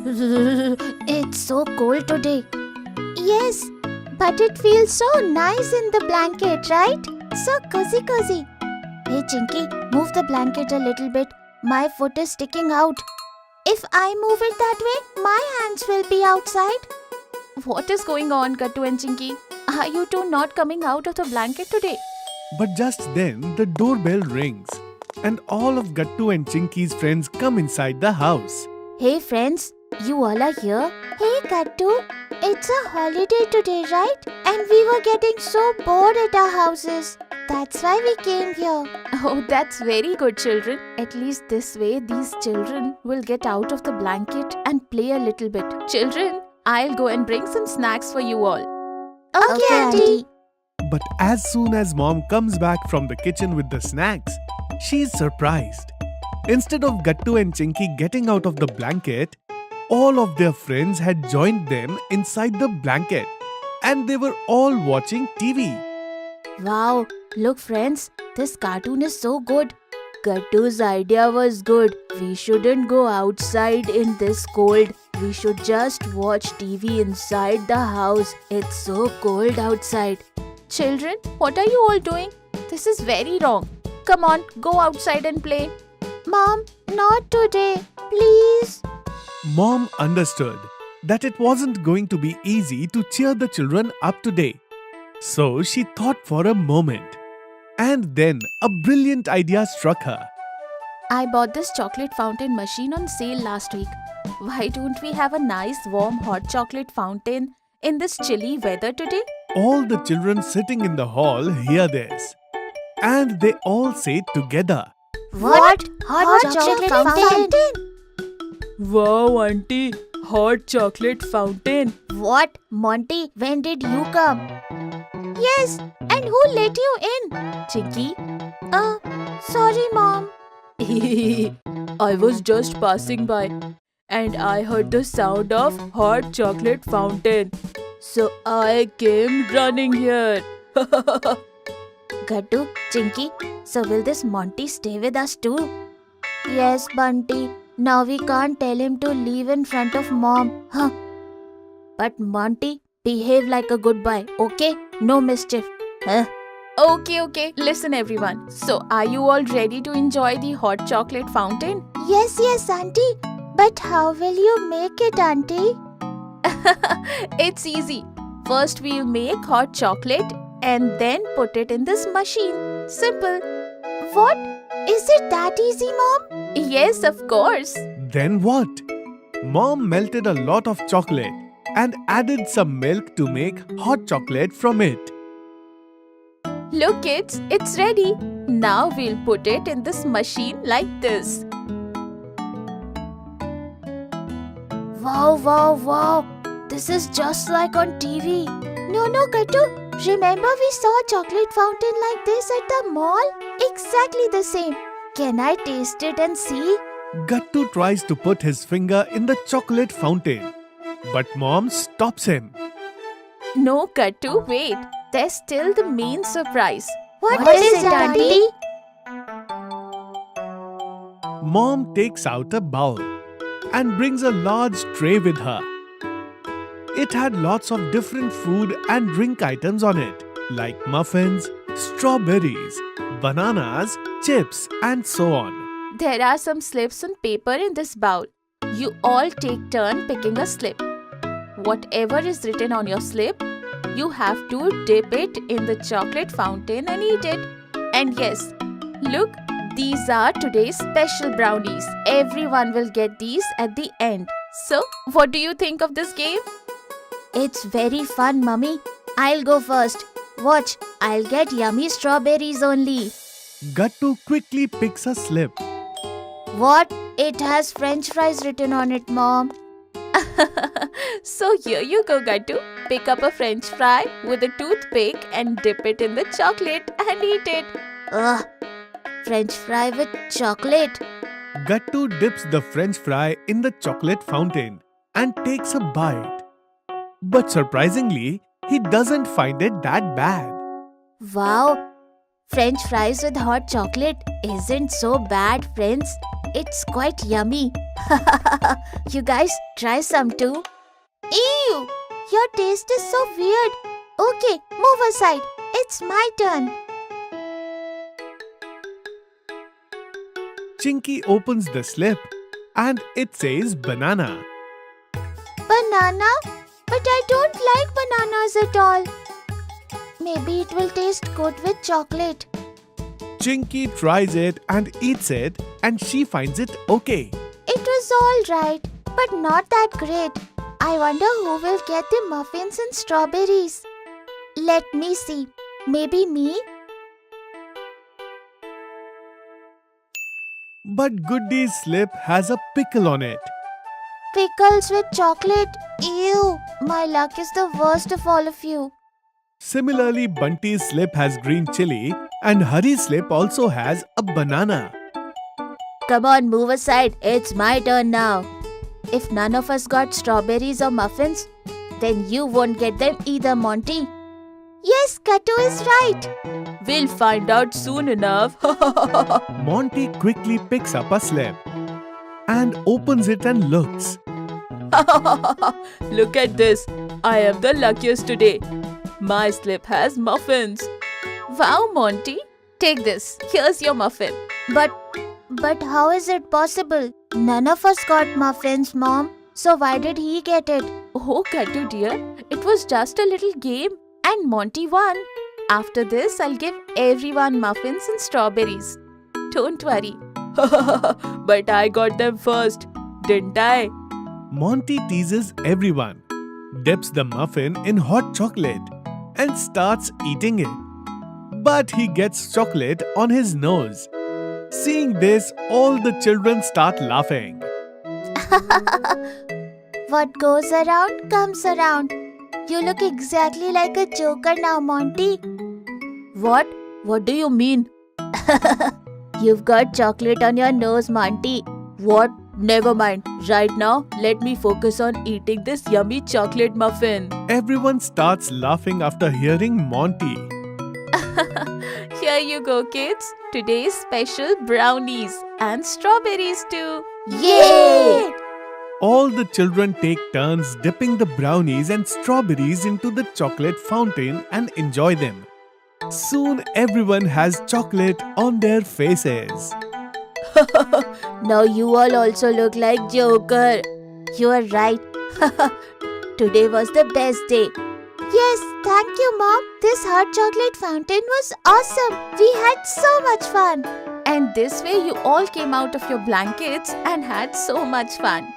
It's so cold today. Yes, but it feels so nice in the blanket, right? So cozy. Hey Chinky, move the blanket a little bit. My foot is sticking out. If I move it that way, my hands will be outside. What is going on, Gattu and Chinky? Are you two not coming out of the blanket today? But just then the doorbell rings and all of Gattu and Chinky's friends come inside the house. Hey friends, you all are here? Hey Gattu, it's a holiday today, right? And we were getting so bored at our houses. That's why we came here. Oh, that's very good, children. At least this way, these children will get out of the blanket and play a little bit. Children, I'll go and bring some snacks for you all. Okay, Auntie. But as soon as mom comes back from the kitchen with the snacks, she's surprised. Instead of Gattu and Chinky getting out of the blanket, all of their friends had joined them inside the blanket and they were all watching TV. Wow, look friends, this cartoon is so good. Gattu's idea was good. We shouldn't go outside in this cold. We should just watch TV inside the house. It's so cold outside. Children, what are you all doing? This is very wrong. Come on, go outside and play. Mom, not today. Please. Mom understood that it wasn't going to be easy to cheer the children up today. So she thought for a moment. And then a brilliant idea struck her. I bought this chocolate fountain machine on sale last week. Why don't we have a nice warm hot chocolate fountain in this chilly weather today? All the children sitting in the hall hear this. And they all say together, What? Hot chocolate fountain? Wow, Auntie, hot chocolate fountain. What? Monty, when did you come? Yes, and who let you in? Chinky, Sorry, Mom. I was just passing by and I heard the sound of hot chocolate fountain. So I came running here. Gattu, Chinky, so will this Monty stay with us too? Yes, Bunty. Now we can't tell him to leave in front of Mom. Huh? But Monty, behave like a good boy, okay? No mischief. Huh? Okay. Listen, everyone. So, are you all ready to enjoy the hot chocolate fountain? Yes, Auntie. But how will you make it, Auntie? It's easy. First, we'll make hot chocolate and then put it in this machine. Simple. What? Is it that easy, Mom? Yes, of course. then what? Mom melted a lot of chocolate and added some milk to make hot chocolate from it. Look, kids, it's ready. Now we'll put it in this machine like this. Wow. This is just like on TV. No, Gattu. Remember we saw a chocolate fountain like this at the mall? Exactly the same. Can I taste it and see? Gattu tries to put his finger in the chocolate fountain, but Mom stops him. No, Gattu, wait. There's still the main surprise. What is it, Auntie? Mom takes out a bowl and brings a large tray with her. It had lots of different food and drink items on it, like muffins, strawberries, bananas, chips, and so on. There are some slips on paper in this bowl. You all take turn picking a slip. Whatever is written on your slip, you have to dip it in the chocolate fountain and eat it. And yes, look, these are today's special brownies. Everyone will get these at the end. So, what do you think of this game? It's very fun, Mummy. I'll go first. Watch, I'll get yummy strawberries only. Gattu quickly picks a slip. What? It has French fries written on it, Mom. So here you go, Gattu. Pick up a French fry with a toothpick and dip it in the chocolate and eat it. Ugh, French fry with chocolate. Gattu dips the French fry in the chocolate fountain and takes a bite. But surprisingly, he doesn't find it that bad. Wow, French fries with hot chocolate isn't so bad, friends. It's quite yummy. You guys try some too. Ew! Your taste is so weird. Okay, move aside. It's my turn. Chinky opens the slip and it says banana. Banana? But I don't like bananas at all. Maybe it will taste good with chocolate. Chinky tries it and eats it and she finds it okay. It was alright, but not that great. I wonder who will get the muffins and strawberries. Let me see. Maybe me? But Goody's slip has a pickle on it. Pickles with chocolate? Ew! My luck is the worst of all of you. Similarly, Bunty's slip has green chili and Hari's slip also has a banana. Come on, move aside. It's my turn now. If none of us got strawberries or muffins, then you won't get them either, Monty. Yes, Katu is right. We'll find out soon enough. Monty quickly picks up a slip and opens it and looks. Look at this. I am the luckiest today. My slip has muffins. Wow, Monty. Take this. Here's your muffin. But how is it possible? None of us got muffins, Mom. So why did he get it? Oh, Katu dear, it was just a little game and Monty won. After this, I'll give everyone muffins and strawberries. Don't worry. But I got them first, didn't I? Monty teases everyone, dips the muffin in hot chocolate and starts eating it. But he gets chocolate on his nose. Seeing this, all the children start laughing. What goes around comes around. You look exactly like a joker now, Monty. What? What do you mean? You've got chocolate on your nose, Monty. What? Never mind. Right now, let me focus on eating this yummy chocolate muffin. Everyone starts laughing after hearing Monty. Here you go, kids. Today's special brownies and strawberries too. Yay! All the children take turns dipping the brownies and strawberries into the chocolate fountain and enjoy them. Soon everyone has chocolate on their faces. Now you all also look like Joker. You are right. Today was the best day. Yes, thank you, Mom. This hot chocolate fountain was awesome. We had so much fun. And this way you all came out of your blankets and had so much fun.